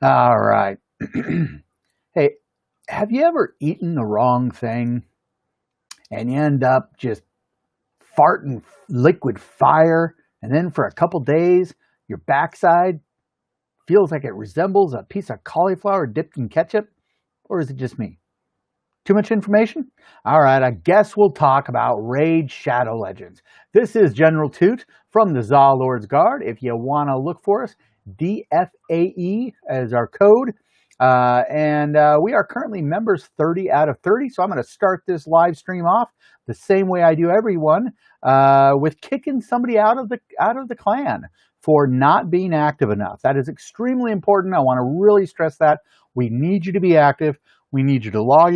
All right. Hey, have you ever eaten the wrong thing and you end up just farting liquid fire, and then for a couple days, your backside feels like it resembles a piece of cauliflower dipped in ketchup? Or is it just me? Too much information? All right, I guess we'll talk about Raid Shadow Legends. This is General Toot from the Za Lord's Guard. If you want to look for us, DFAE as our code. We are currently members 30 out of 30. So I'm going to start this live stream off the same way I do everyone, with kicking somebody out of the clan for not being active enough. That is extremely important. I want to really stress that. We need you to be active. We need you to log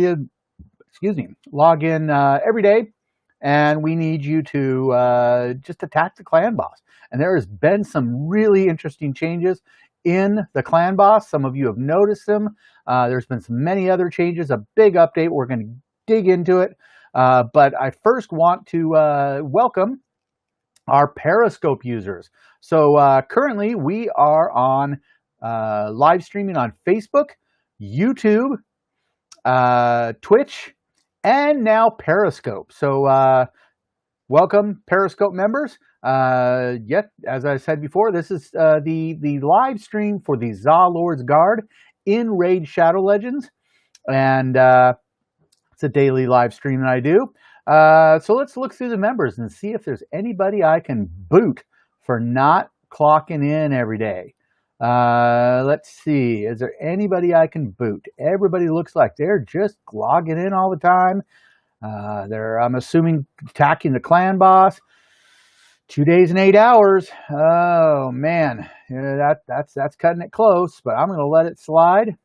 in every day, and we need you to just attack the clan boss. And there has been some really interesting changes in the clan boss. Some of you have noticed them. There's been many other changes, a big update. We're going to dig into it. But I first want to welcome our Periscope users. So currently we are on live streaming on Facebook, YouTube, Twitch, and now Periscope. So welcome, Periscope members. Yet, as I said before, this is the live stream for the Za Lord's Guard in Raid Shadow Legends, and it's a daily live stream that I do. So let's look through the members and see if there's anybody I can boot for not clocking in every day. Let's see. Is there anybody I can boot? Everybody looks like they're just logging in all the time. I'm assuming, attacking the clan boss. 2 days and 8 hours. Oh man, that's cutting it close. But I'm going to let it slide.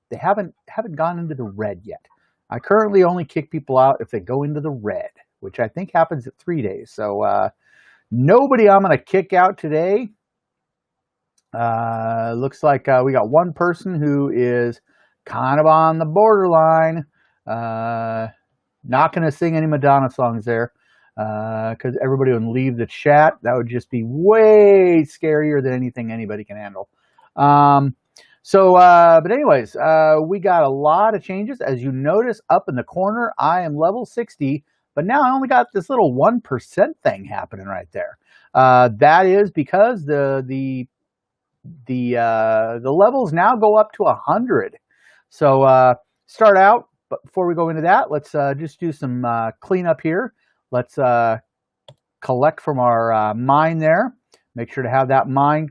They haven't gone into the red yet. I currently only kick people out if they go into the red, which I think happens at 3 days. So nobody I'm going to kick out today. Looks like we got one person who is kind of on the borderline. Not going to sing any Madonna songs there, because everybody would leave the chat. That would just be way scarier than anything anybody can handle. But anyways, we got a lot of changes. As you notice up in the corner, I am level 60, but now I only got this little 1% thing happening right there. That is because the levels now go up to 100. So start out, but before we go into that, let's just do some cleanup here. Let's collect from our mine there. Make sure to have that mine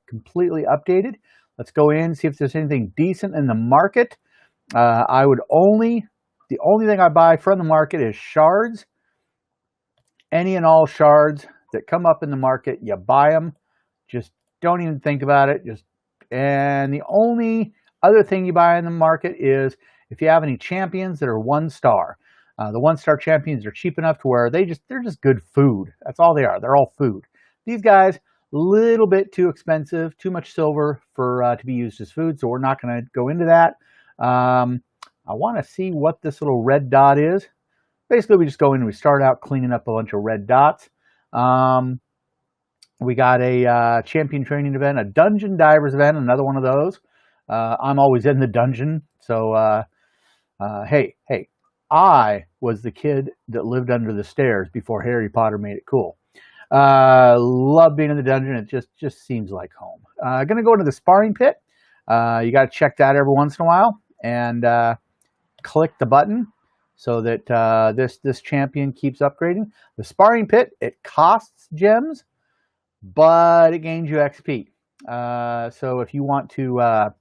completely updated. Let's go in and see if there's anything decent in the market. The only thing I buy from the market is shards. Any and all shards that come up in the market, you buy them. Just don't even think about it. And the only other thing you buy in the market is if you have any champions that are 1-star. The 1-star champions are cheap enough to where they're just good food. That's all they are. They're all food. These guys, little bit too expensive, too much silver for to be used as food. So we're not going to go into that. I want to see what this little red dot is. Basically, we just go in and we start out cleaning up a bunch of red dots. We got a champion training event, a dungeon divers event, another one of those. I'm always in the dungeon. So, hey, I was the kid that lived under the stairs before Harry Potter made it cool. Love being in the dungeon. It just seems like home. Going to go into the sparring pit. You got to check that every once in a while and click the button so that this champion keeps upgrading. The sparring pit, it costs gems, but it gains you XP. So if you want to,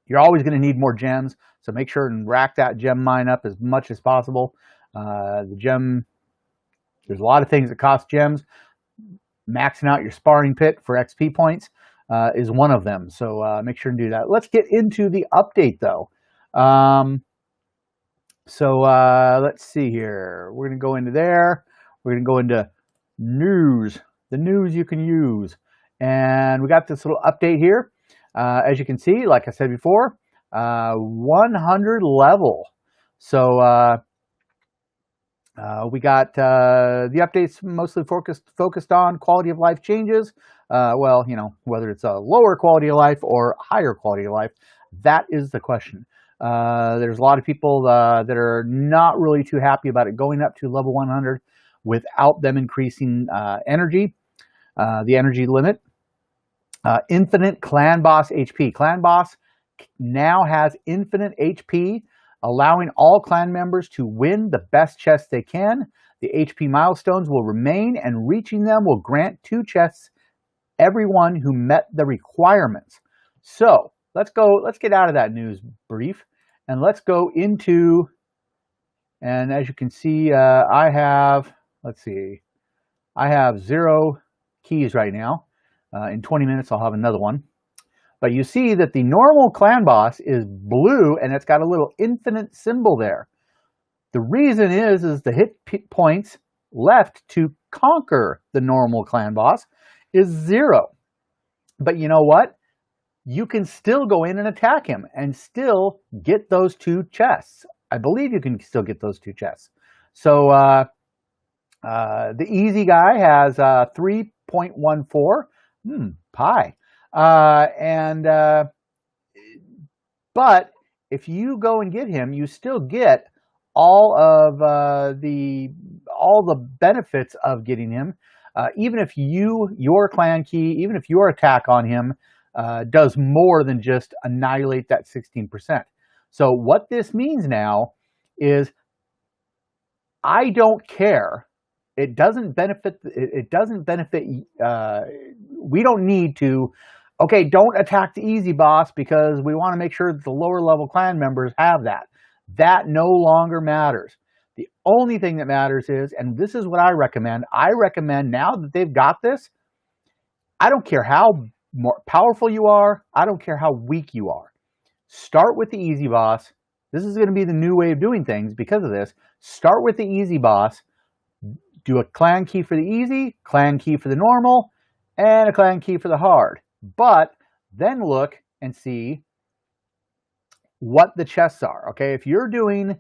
you're always going to need more gems. So make sure and rack that gem mine up as much as possible. There's a lot of things that cost gems. Maxing out your sparring pit for XP points is one of them. So make sure and do that. Let's get into the update though. Let's see here. We're going to go into there. We're going to go into news, the news you can use. And we got this little update here. As you can see, like I said before, 100 level. So We got the updates mostly focused on quality of life changes. Well, whether it's a lower quality of life or higher quality of life, that is the question. There's a lot of people that are not really too happy about it going up to level 100 without them increasing energy, the energy limit. Infinite clan boss HP. Clan boss now has infinite HP, allowing all clan members to win the best chests they can. The HP milestones will remain, and reaching them will grant 2 chests everyone who met the requirements. So let's get out of that news brief, and let's go into, and as you can see, I have 0 keys right now. In 20 minutes, I'll have another one. But you see that the normal clan boss is blue, and it's got a little infinite symbol there. The reason is the hit points left to conquer the normal clan boss is 0. But you know what? You can still go in and attack him and still get those 2 chests. I believe you can still get those 2 chests. So the easy guy has 3.14. Pi. But if you go and get him, you still get all of the benefits of getting him. Even if your clan key, even if your attack on him does more than just annihilate that 16%. So what this means now is I don't care. It doesn't benefit. We don't need to. Okay, don't attack the easy boss because we want to make sure that the lower level clan members have that. That no longer matters. The only thing that matters is, and this is what I recommend now that they've got this, I don't care how more powerful you are. I don't care how weak you are. Start with the easy boss. This is going to be the new way of doing things because of this. Start with the easy boss. Do a clan key for the easy, clan key for the normal, and a clan key for the hard. But then look and see what the chests are. Okay, if you're doing,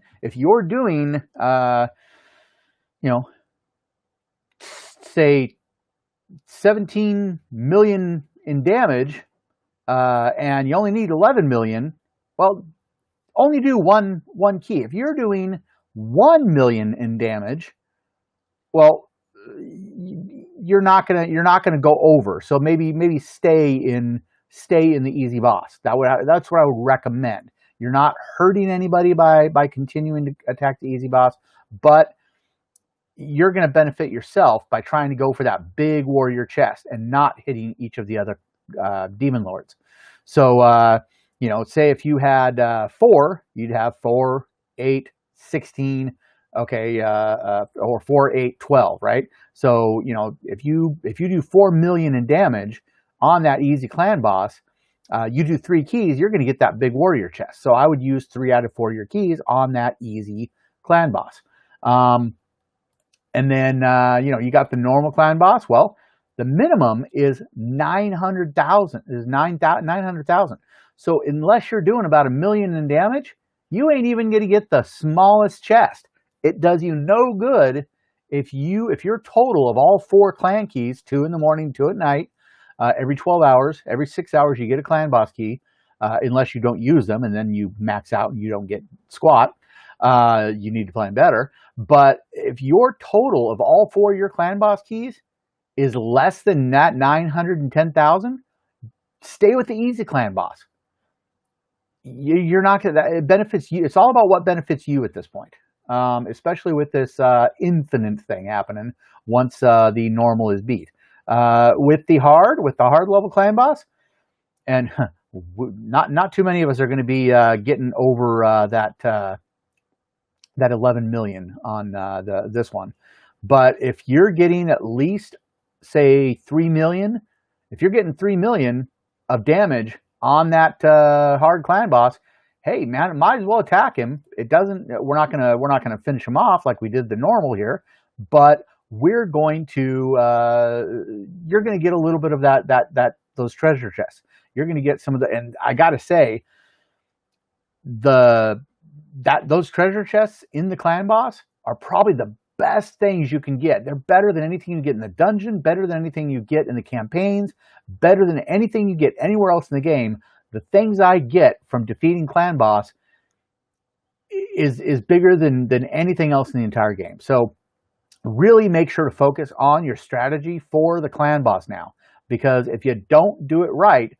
say 17 million in damage, and you only need 11 million, well, only do one key. If you're doing 1 million in damage, well, you're not gonna go over. So maybe stay in the easy boss. That's what I would recommend. You're not hurting anybody by continuing to attack the easy boss, but you're going to benefit yourself by trying to go for that big warrior chest and not hitting each of the other demon lords. So say if you had 4, you'd have 4, 8, 16. Okay, or 4, 8, 12, right? So, if you do 4 million in damage on that easy clan boss, you do 3 keys, you're going to get that big warrior chest. So I would use 3 out of 4 of your keys on that easy clan boss. And then, you got the normal clan boss. Well, the minimum is 900,000, is 900,000. So unless you're doing about 1 million in damage, you ain't even going to get the smallest chest. It does you no good if your total of all 4 clan keys, 2 in the morning, 2 at night, every 12 hours, every 6 hours you get a clan boss key, unless you don't use them and then you max out and you don't get squat. You need to plan better. But if your total of all 4 of your clan boss keys is less than that 910,000, stay with the easy clan boss. You're not gonna. It benefits you. It's all about what benefits you at this point. Especially with this infinite thing happening once the normal is beat. With the hard level clan boss, and not too many of us are going to be getting over that 11 million on this one. But if you're getting at least, say, 3 million, if you're getting 3 million of damage on that hard clan boss, hey man, might as well attack him. We're not gonna finish him off like we did the normal here, but you're going to get a little bit of those treasure chests. You're going to get some of and I gotta say, those treasure chests in the clan boss are probably the best things you can get. They're better than anything you get in the dungeon, better than anything you get in the campaigns, better than anything you get anywhere else in the game. The things I get from defeating clan boss is bigger than anything else in the entire game. So really make sure to focus on your strategy for the clan boss now, because if you don't do it right,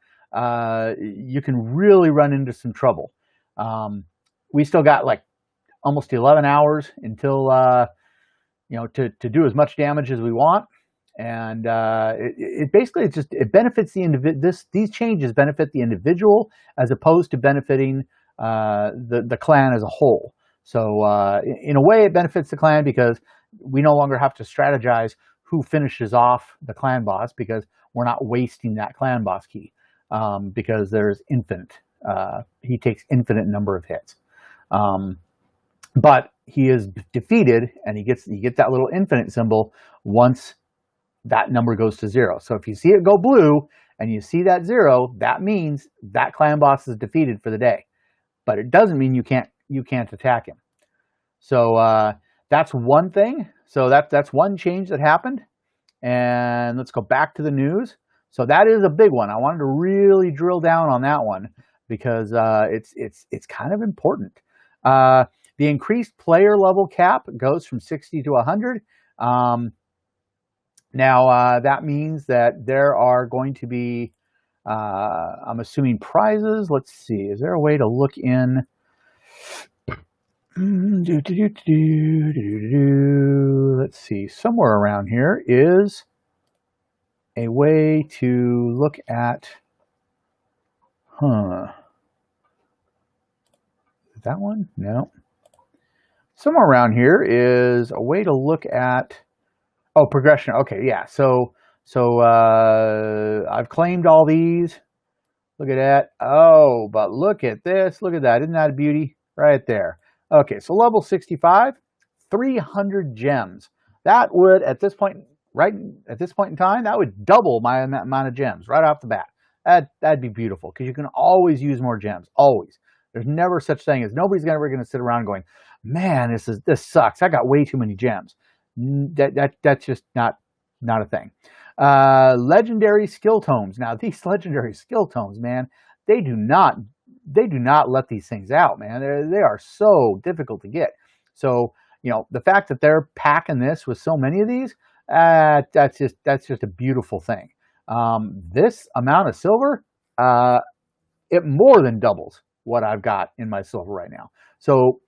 you can really run into some trouble. We still got like almost 11 hours until to do as much damage as we want, and it basically it benefits the individual. These changes benefit the individual as opposed to benefiting the clan as a whole. So in a way, it benefits the clan because we no longer have to strategize who finishes off the clan boss, because we're not wasting that clan boss key, because there's infinite. He takes infinite number of hits, but he is defeated, and you get that little infinite symbol once that number goes to 0. So if you see it go blue and you see that 0, that means that clan boss is defeated for the day. But it doesn't mean you can't attack him. So that's one thing. So that's one change that happened. And let's go back to the news. So that is a big one. I wanted to really drill down on that one because it's kind of important. The increased player level cap goes from 60 to 100. Now that means that there are going to be, I'm assuming, prizes. Let's see. Is there a way to look in? Let's see. Somewhere around here is a way to look at. That one? No. Somewhere around here is a way to look at. Oh, progression. Okay, yeah. So I've claimed all these. Look at that. Oh, but look at this. Look at that. Isn't that a beauty? Right there. Okay, so level 65, 300 gems. That would, at this point in time, that would double my amount of gems right off the bat. That'd be beautiful, because you can always use more gems. Always. There's never such thing as nobody's ever going to sit around going, man, this sucks. I got way too many gems. That's just not a thing. Legendary skill tomes. Now these legendary skill tomes, man, they do not let these things out, man. They are so difficult to get. So the fact that they're packing this with so many of these, that's just a beautiful thing. This amount of silver, it more than doubles what I've got in my silver right now. So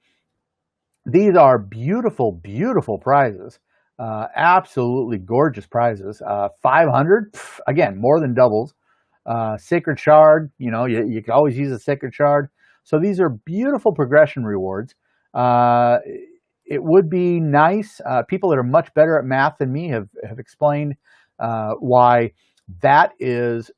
these are beautiful, beautiful prizes. Absolutely gorgeous prizes. 500, again, more than doubles. Sacred shard, you can always use a sacred shard. So these are beautiful progression rewards. It would be nice. People that are much better at math than me have explained why that is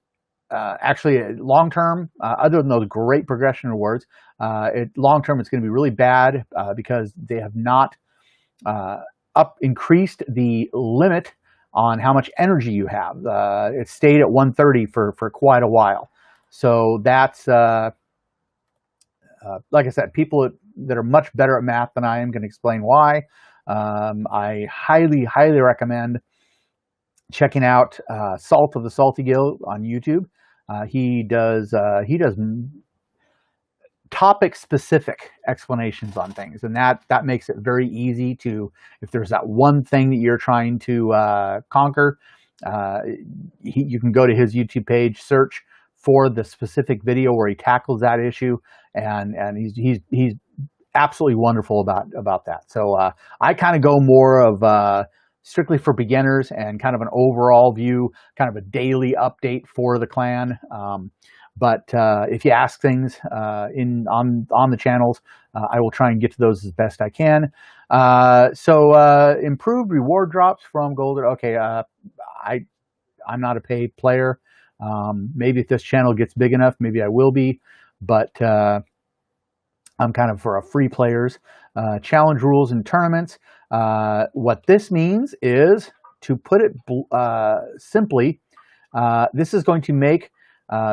actually long-term, other than those great progression rewards, long-term it's going to be really bad because they have not increased the limit on how much energy you have. It stayed at 130 for quite a while. So that's, like I said, people that are much better at math than I am can explain why. I highly, highly recommend checking out Salt of the Salty Guild on YouTube. He does topic-specific explanations on things, and that makes it very easy to, if there's that one thing that you're trying to conquer, you can go to his YouTube page, search for the specific video where he tackles that issue, and he's absolutely wonderful about that. So I kind of go more of strictly for beginners and kind of an overall view, kind of a daily update for the clan. But if you ask things on the channels, I will try and get to those as best I can. So improved reward drops from Golden. Okay, I'm not a paid player. Maybe if this channel gets big enough, maybe I will be. But I'm kind of for a free players. Challenge rules and tournaments. What this means is, to put it simply, this is going to make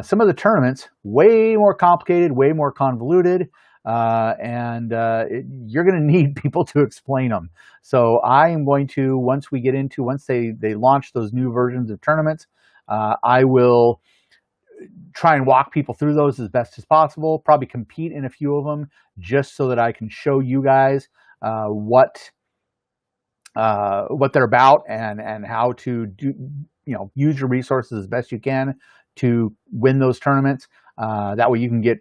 some of the tournaments way more complicated, way more convoluted. you're going to need people to explain them. So I am going to, once they launch those new versions of tournaments, I will try and walk people through those as best as possible, probably compete in a few of them just so that I can show you guys what they're about and how to do, use your resources as best you can to win those tournaments. That way you can get,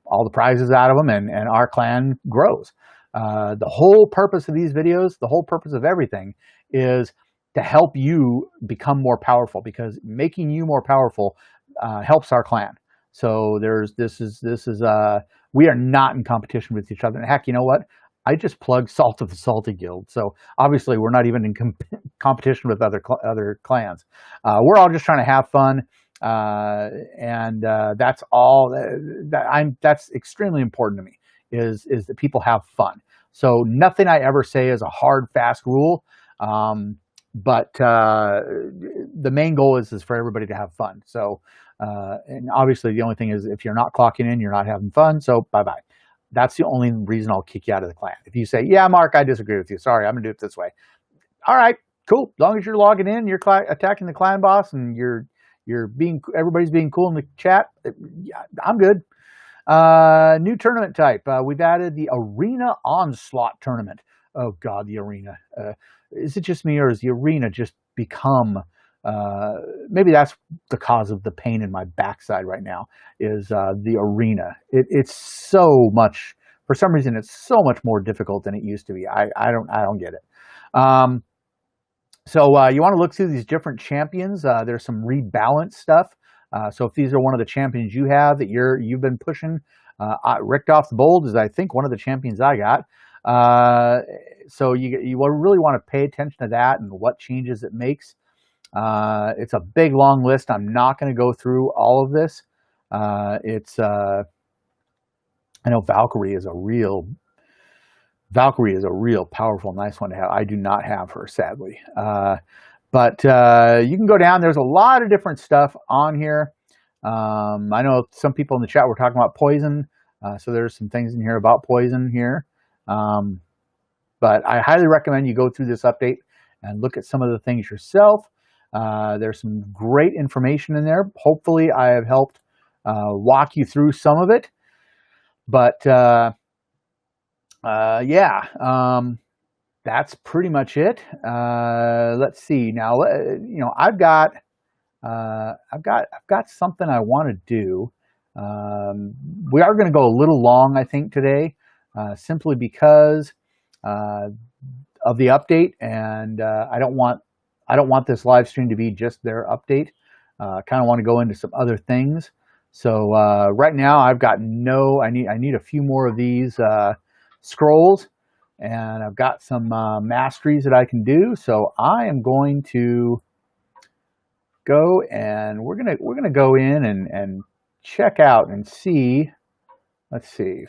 all the prizes out of them and our clan grows. The whole purpose of these videos, the whole purpose of everything is to help you become more powerful, because making you more powerful helps our clan. So we are not in competition with each other. And heck, you know what? I just plugged Salt of the Salty Guild. So obviously we're not even in competition with other clans. We're all just trying to have fun. That's all that's extremely important to me is that people have fun. So nothing I ever say is a hard, fast rule. But the main goal is for everybody to have fun. So, and obviously the only thing is if you're not clocking in, you're not having fun. So bye-bye. That's the only reason I'll kick you out of the clan. If you say, yeah, Mark, I disagree with you. Sorry, I'm going to do it this way. All right, cool. As long as you're logging in, you're attacking the clan boss, and everybody's being cool in the chat, yeah, I'm good. New tournament type. We've added the Arena Onslaught tournament. Oh, God, the Arena. Is it just me, or has the Arena just become... maybe that's the cause of the pain in my backside right now, is the Arena. It's so much, for some reason, it's so much more difficult than it used to be. I don't get it. So you want to look through these different champions. There's some rebalanced stuff. So if these are one of the champions you have that you've been pushing, Richtoff the Bold is, I think, one of the champions I got. So you really want to pay attention to that and what changes it makes. It's a big, long list. I'm not going to go through all of this. I know Valkyrie is a real powerful, nice one to have. I do not have her, sadly. But you can go down. There's a lot of different stuff on here. I know some people in the chat were talking about poison. So there's some things in here about poison here. But I highly recommend you go through this update and look at some of the things yourself. There's some great information in there. Hopefully I have helped walk you through some of it. But that's pretty much it. Let's see. Now, I've got something I want to do. We are going to go a little long, I think, today, simply because of the update, and I don't want this live stream to be just their update. Kind of want to go into some other things. So right now I've got I need a few more of these scrolls, and I've got some masteries that I can do. So I am going to go, and we're gonna go in and check out and see. Let's see,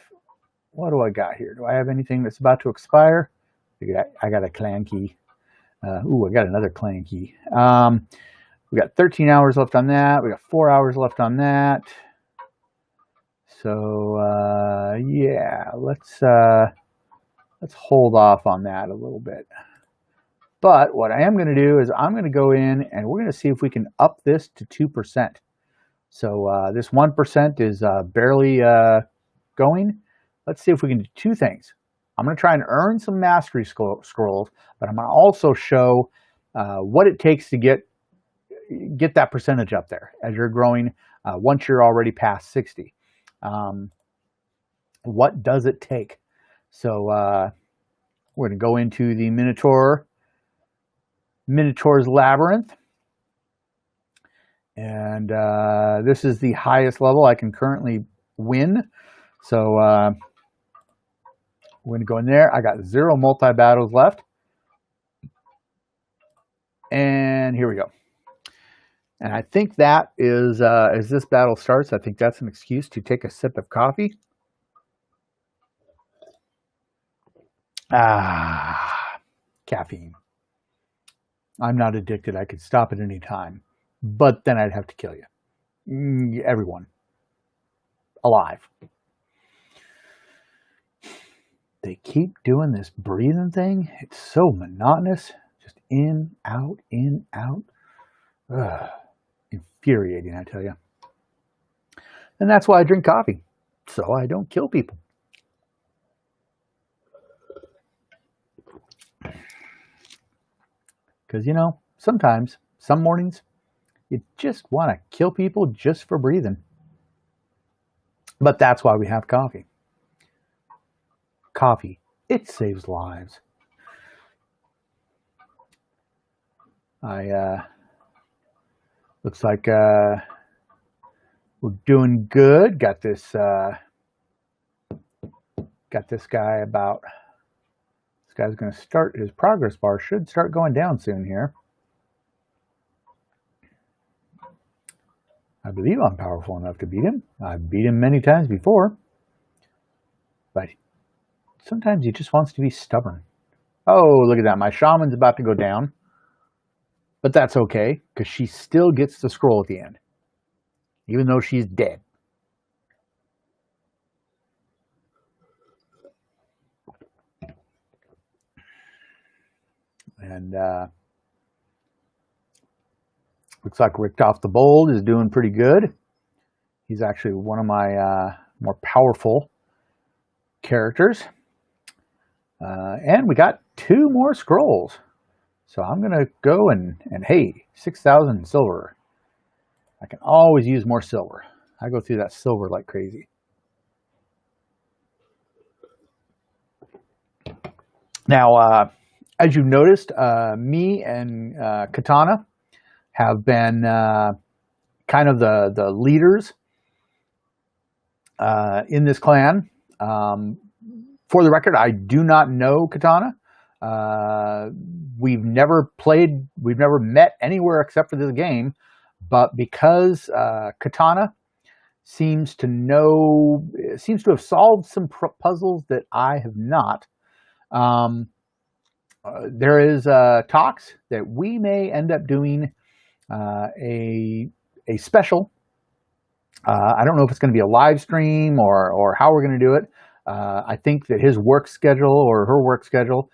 what do I got here? Do I have anything that's about to expire? I got a clan key. I got another clan key. We got 13 hours left on that. We got 4 hours left on that. So yeah, let's hold off on that a little bit. But what I am going to do is I'm going to go in and we're going to see if we can up this to 2%. So this 1% is barely going. Let's see if we can do two things. I'm going to try and earn some mastery scrolls, but I'm going to also show what it takes to get that percentage up there as you're growing once you're already past 60. What does it take? So we're going to go into the Minotaurs Labyrinth. And this is the highest level I can currently win. So we're going to go in there. I got 0 multi-battles left. And here we go. And I think that is, as this battle starts, I think that's an excuse to take a sip of coffee. Caffeine. I'm not addicted. I could stop at any time. But then I'd have to kill you. Everyone. Alive. they keep doing this breathing thing. It's so monotonous. Just in, out, in, out. Ugh. Infuriating, I tell you. And that's why I drink coffee, so I don't kill people. Because, you know, sometimes, some mornings, you just want to kill people just for breathing. But that's why we have coffee. Coffee, it saves lives. Looks like we're doing good. Got this guy about. This guy's going to start, his progress bar should start going down soon here. I believe I'm powerful enough to beat him. I've beat him many times before. But sometimes he just wants to be stubborn. Oh, look at that. My shaman's about to go down. But that's okay, because she still gets the scroll at the end. Even though she's dead. And looks like Richtof the Bold is doing pretty good. He's actually one of my more powerful characters. And we got 2 more scrolls. So I'm going to go and hey, 6,000 silver. I can always use more silver. I go through that silver like crazy. Now, as you noticed, me and Katana have been kind of the leaders in this clan. For the record, I do not know Katana. We've never met anywhere except for this game. But because Katana seems to have solved some puzzles that I have not, there is talks that we may end up doing a special. I don't know if it's going to be a live stream or how we're going to do it. I think that his work schedule or her work schedule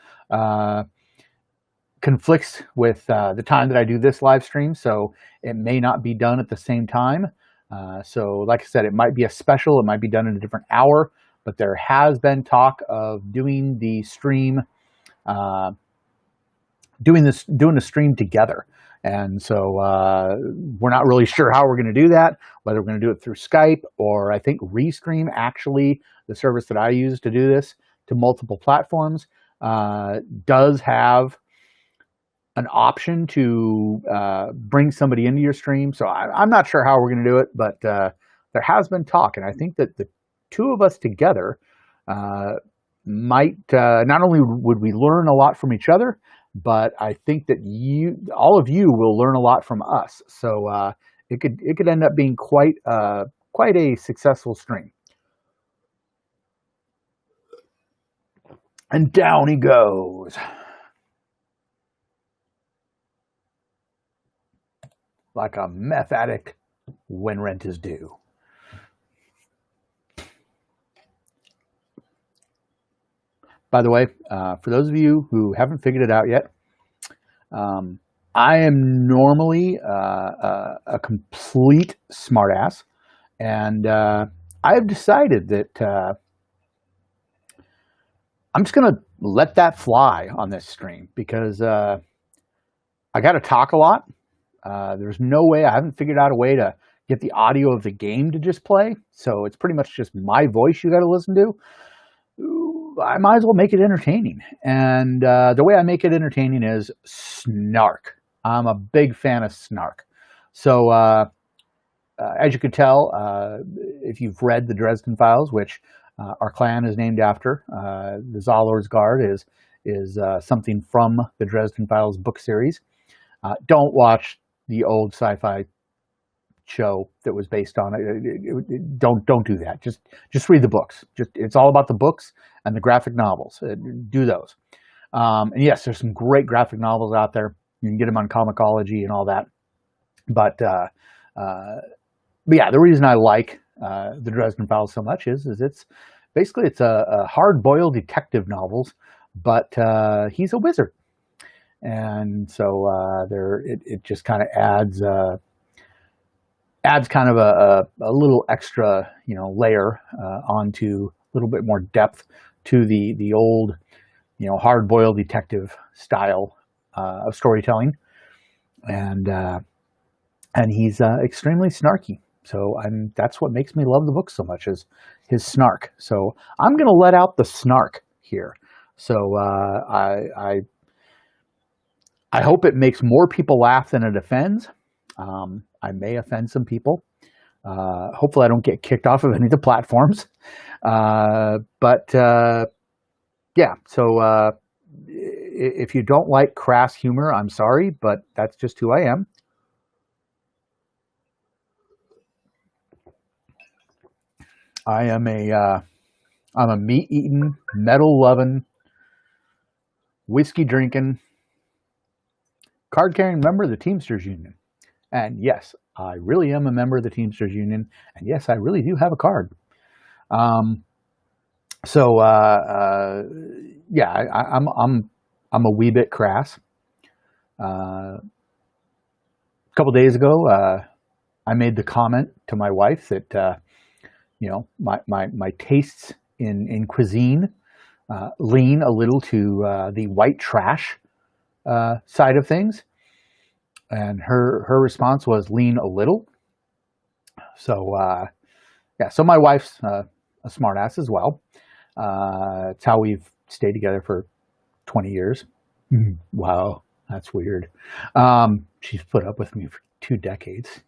conflicts with the time that I do this live stream, so it may not be done at the same time. So like I said, it might be a special, it might be done in a different hour, but there has been talk of doing the stream, doing the stream together. And so we're not really sure how we're going to do that, whether we're going to do it through Skype or I think Restream, actually, the service that I use to do this to multiple platforms, does have an option to bring somebody into your stream. So I'm not sure how we're going to do it, but there has been talk. And I think that the 2 of us together might, not only would we learn a lot from each other, but I think that all of you will learn a lot from us. So it could end up being quite a successful stream. And down he goes. Like a meth addict when rent is due. By the way, for those of you who haven't figured it out yet, I am normally a complete smartass, and I have decided that I'm just going to let that fly on this stream because I got to talk a lot. There's no way, I haven't figured out a way to get the audio of the game to just play, so it's pretty much just my voice you got to listen to. I might as well make it entertaining. And the way I make it entertaining is Snark. I'm a big fan of Snark. So as you could tell, if you've read the Dresden Files, which our clan is named after, the Zalor's Guard is something from the Dresden Files book series. Don't watch the old sci-fi show that was based on it. Don't do that. Just read the books. It's all about the books and the graphic novels. Do those. And yes, there's some great graphic novels out there. You can get them on Comixology and all that. But yeah, the reason I like the Dresden Files so much is basically it's a hard-boiled detective novels, but he's a wizard. And so it just kind of adds kind of a little extra, layer onto a little bit more depth to the old, hard-boiled detective style of storytelling. And he's extremely snarky. So that's what makes me love the book so much, is his snark. So I'm going to let out the snark here. So I hope it makes more people laugh than it offends. I may offend some people. Hopefully I don't get kicked off of any of the platforms. But yeah, so if you don't like crass humor, I'm sorry, but that's just who I am. I'm a meat-eating, metal-loving, whiskey-drinking, card-carrying member of the Teamsters Union. And yes, I really am a member of the Teamsters Union. And yes, I really do have a card. Yeah, I'm a wee bit crass. A couple days ago, I made the comment to my wife that my tastes in cuisine lean a little to the white trash side of things, and her response was lean a little. So yeah, so my wife's a smartass as well. It's how we've stayed together for 20 years. Wow, that's weird. She's put up with me for 2 decades,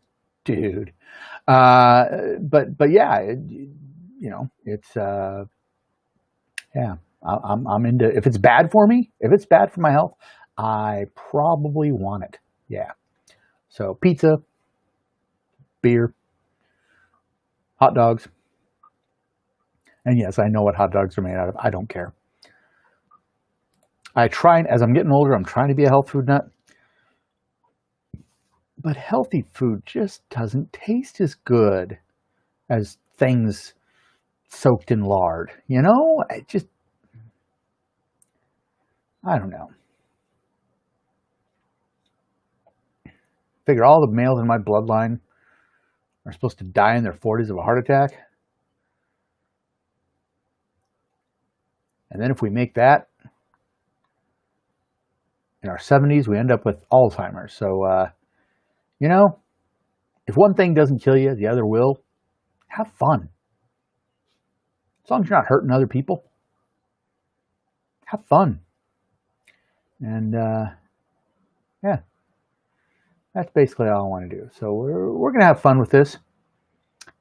dude. But yeah, it's yeah. I'm into, if it's bad for me, if it's bad for my health, I probably want it. Yeah. So pizza, beer, hot dogs. And yes, I know what hot dogs are made out of. I don't care. As I'm getting older, I'm trying to be a health food nut. But healthy food just doesn't taste as good as things soaked in lard. I don't know. Figure all the males in my bloodline are supposed to die in their 40s of a heart attack. And then if we make that in our 70s, we end up with Alzheimer's. So, if one thing doesn't kill you, the other will. Have fun. As long as you're not hurting other people, have fun. And yeah, that's basically all I want to do. So we're going to have fun with this.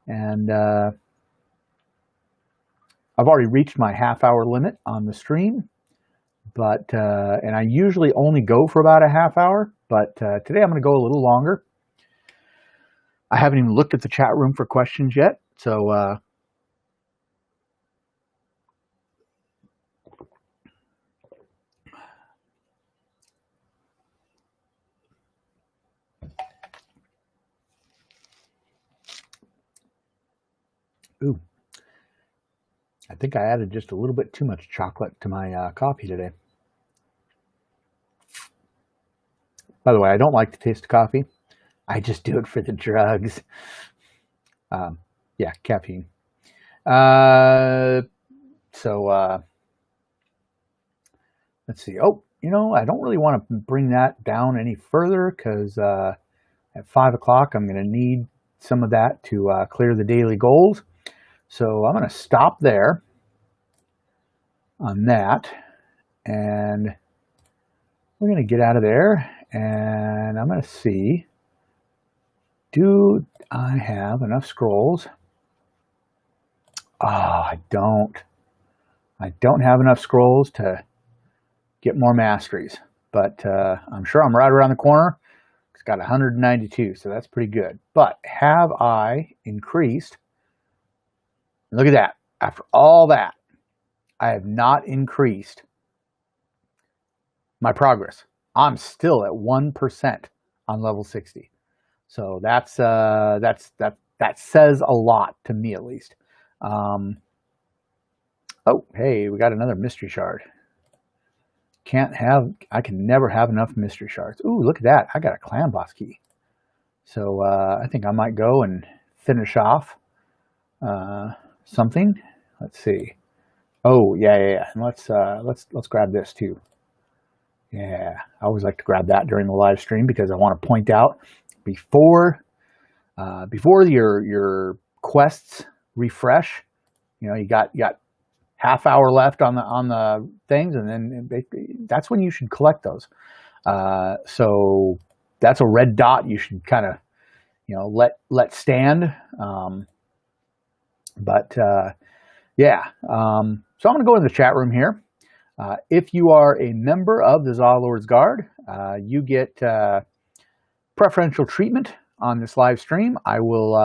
And I've already reached my half-hour limit on the stream. But and I usually only go for about a half hour. But today I'm going to go a little longer. I haven't even looked at the chat room for questions yet. So ooh, I think I added just a little bit too much chocolate to my coffee today. By the way, I don't like the taste of coffee. I just do it for the drugs. Yeah, caffeine. So let's see. Oh, I don't really want to bring that down any further because at 5 o'clock I'm going to need some of that to clear the daily goals. So I'm going to stop there on that, and we're going to get out of there, and I'm going to see, do I have enough scrolls? I don't have enough scrolls to get more masteries, but I'm sure I'm right around the corner. It's got 192, so that's pretty good. But have I increased? Look at that. After all that, I have not increased my progress. I'm still at 1% on level 60. So that says a lot to me, at least. Oh, hey, we got another mystery shard. I can never have enough mystery shards. Ooh, look at that. I got a clan boss key. So I think I might go and finish off something. Let's see. Oh, yeah. And let's grab this too. Yeah, I always like to grab that during the live stream because I want to point out before your quests refresh. You know, you got half hour left on the things, and then that's when you should collect those. So that's a red dot you should kind of, you know, let stand. Yeah. So I'm going to go in the chat room here. If you are a member of the Zawlord's Guard, you get preferential treatment on this live stream. I will.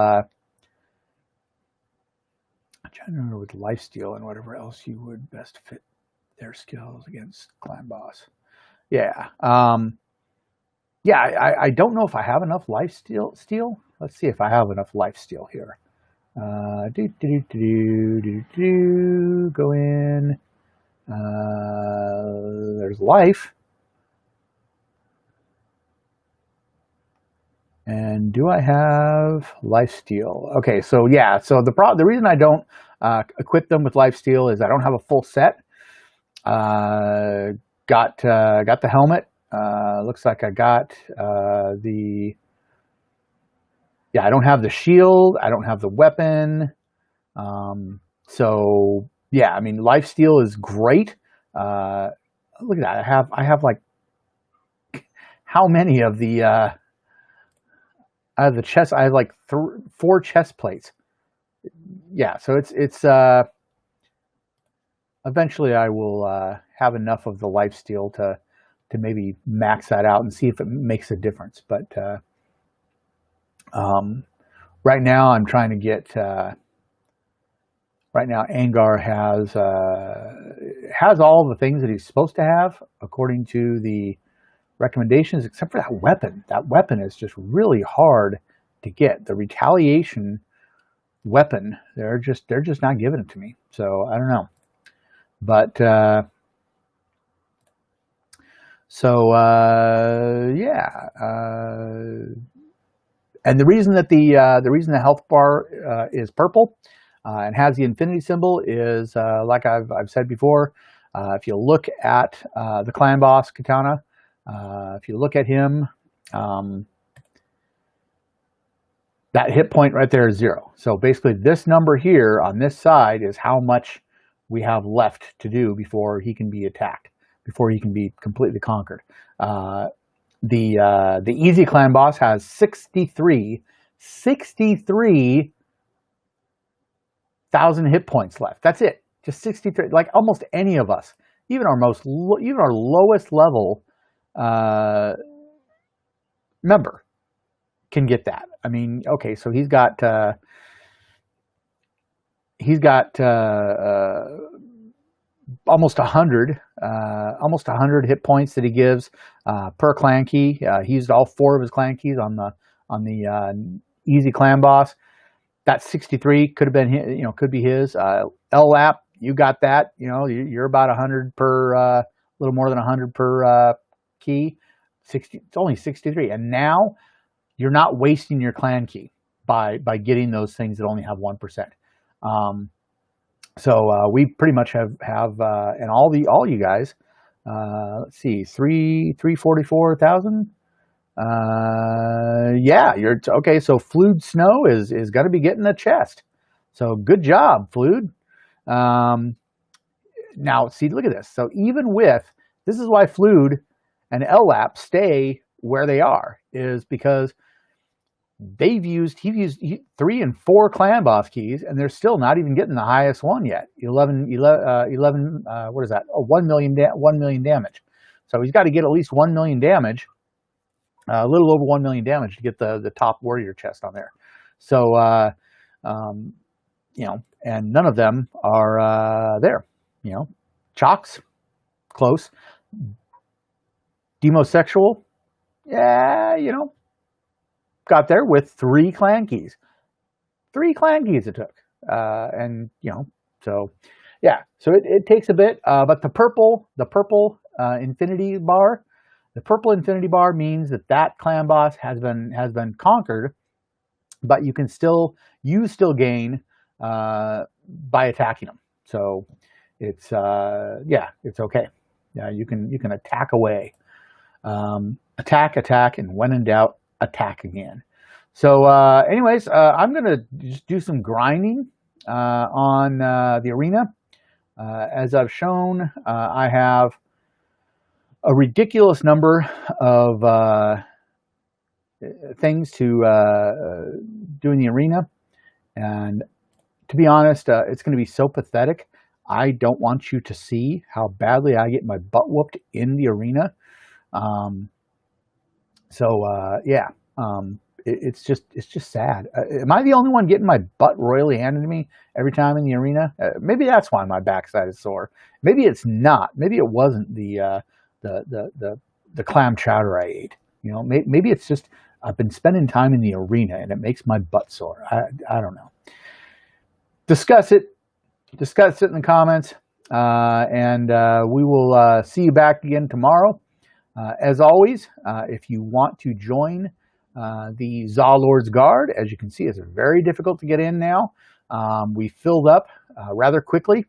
I'm trying to remember with lifesteal and whatever else you would best fit their skills against clan boss. Yeah. Yeah. I don't know if I have enough lifesteal. Let's see if I have enough lifesteal here. Go in. There's life. And do I have lifesteal? Okay, so yeah, so the reason I don't equip them with lifesteal is I don't have a full set. Got the helmet. Looks like I got I don't have the shield. I don't have the weapon. So yeah, I mean, lifesteal is great. Look at that. I have like how many of the chest? I have like 4 chest plates. Yeah, so it's eventually I will have enough of the lifesteal to maybe max that out and see if it makes a difference. But right now I'm trying to get. Right now, Angar has all the things that he's supposed to have according to the recommendations, except for that weapon. That weapon is just really hard to get. The retaliation weapon, they're just not giving it to me. So I don't know, but yeah. And the reason that the health bar is purple. And has the infinity symbol is, like I've said before, if you look at the clan boss Katana, if you look at him, that hit point right there is 0. So basically this number here on this side is how much we have left to do before he can be attacked, before he can be completely conquered. The easy clan boss has 63,000 hit points left. That's it. Just 63. Like almost any of us, even our lowest level member can get that. I mean, okay, so he's got almost 100 hit points that he gives per clan key. He used all 4 of his clan keys on the easy clan boss. That 63 could have been, could be his. LLAP, you got that. You're about 100 per, a little more than 100 per key. It's only 63, and now you're not wasting your clan key by getting those things that only have 1%. So we pretty much have and all you guys. Let's see, 344,000. Yeah, you're okay. So Flued Snow is going to be getting a chest. So good job, Flued. Now see, look at this. So even with this is why Flued and LLAP stay where they are, is because he's used 3 and 4 clan boss keys, and they're still not even getting the highest one yet. 11 what is that? 1 million damage. So he's got to get at least 1 million damage. A little over 1 million damage to get the top warrior chest on there. So, and none of them are there. Chocks, close. Demosexual, yeah, got there with 3 clan keys. 3 clan keys it took. And, so, yeah, so it takes a bit, but the purple infinity bar, the purple infinity bar means that that clan boss has been conquered, but you still gain by attacking them. So it's yeah, it's okay. Yeah, you can attack away, attack, and when in doubt, attack again. So, anyways, I'm gonna just do some grinding on the arena. As I've shown, I have a ridiculous number of things to do in the arena, and to be honest, it's going to be so pathetic. I don't want you to see how badly I get my butt whooped in the arena. Yeah, it's just sad. Am I the only one getting my butt royally handed to me every time in the arena? Maybe that's why my backside is sore. Maybe it's not. Maybe it wasn't the clam chowder I ate. You know, maybe it's just I've been spending time in the arena and it makes my butt sore. I don't know. Discuss it in the comments, and we will see you back again tomorrow. As always, if you want to join the Zawlord's Guard, as you can see, it's very difficult to get in now. We filled up rather quickly,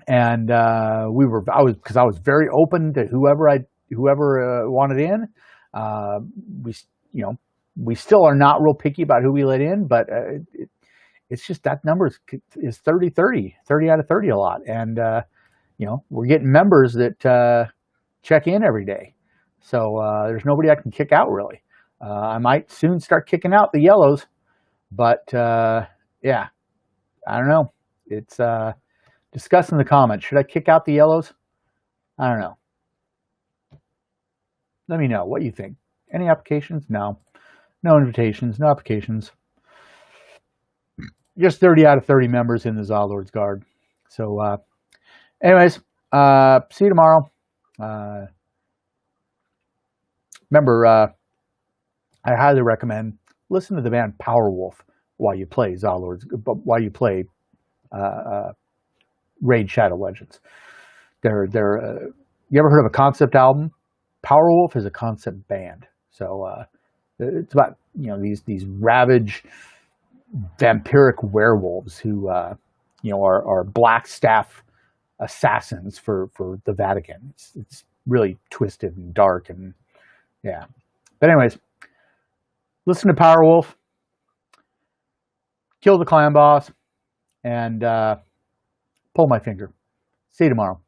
and I was very open to whoever wanted in. We still are not real picky about who we let in, but it's just that number is 30 out of 30 a lot. And, we're getting members that check in every day. So there's nobody I can kick out, really. I might soon start kicking out the yellows, but yeah, I don't know. It's discuss in the comments. Should I kick out the yellows? I don't know. Let me know what you think. Any applications? No. No invitations, no applications. Just 30 out of 30 members in the Zawlord's Guard. So, anyways, see you tomorrow. Remember, I highly recommend listen to the band Powerwolf while you play Raid Shadow Legends. You ever heard of a concept album? Powerwolf is a concept band. So it's about these ravage vampiric werewolves who are black staff assassins for the Vatican. It's really twisted and dark, and yeah. But anyways, listen to Powerwolf, kill the clan boss, and pull my finger. See you tomorrow.